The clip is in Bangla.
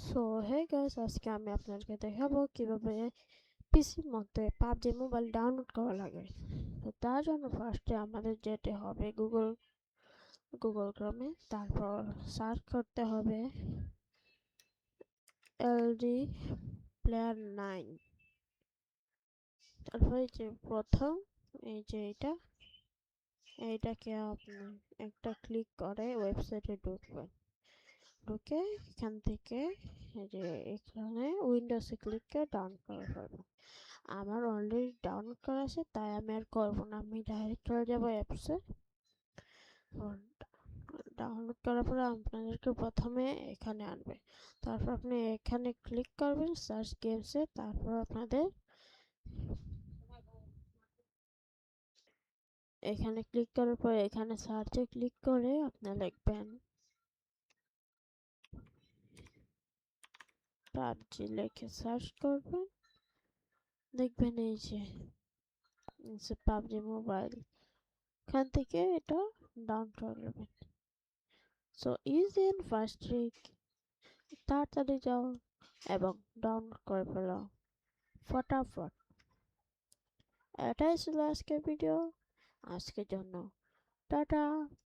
সো হে গাইস, আজকে আমি আপনাদেরকে দেখাবো কিভাবে পিসির মধ্যে পাবজি মোবাইল ডাউনলোড করা লাগে। তো তার জন্য ফার্স্টে আমাদের যেতে হবে গুগল ক্রমে, তারপর সার্চ করতে হবে এলডি প্লেয়ার 9। তারপর এই যে প্রথম এই যে এইটাকে আপনি একটা ক্লিক করে ওয়েবসাইটে ঢুকবেন। ঢুকে এখান থেকে এই যে এখানে উইন্ডোজে ক্লিক করে ডাউনলোড করে ফেলবেন। আমার অলরেডি ডাউনলোড করা আছে, তাই আমি আর করবো না, আমি ডাইরেক্ট চলে যাবো অ্যাপসে। ডাউনলোড করার পরে আপনাদেরকে প্রথমে এখানে আনবে, তারপর আপনি এখানে ক্লিক করবেন সার্চ গেমসে। তারপর আপনাদের এখানে ক্লিক করার পরে এখানে সার্চে ক্লিক করে আপনারা লিখবেন পাবজি, লিখে সার্চ করবেন, দেখবেন এই যে পাবজি মোবাইল, এখান থেকে এটা ডাউনলোড করে নেবেন। So easy and fast trick, তাড়াতাড়ি যাও এবং ডাউনলোড করে ফেলো ফটাফট। এটাই ছিল আজকের ভিডিও, আজকের জন্য টাটা।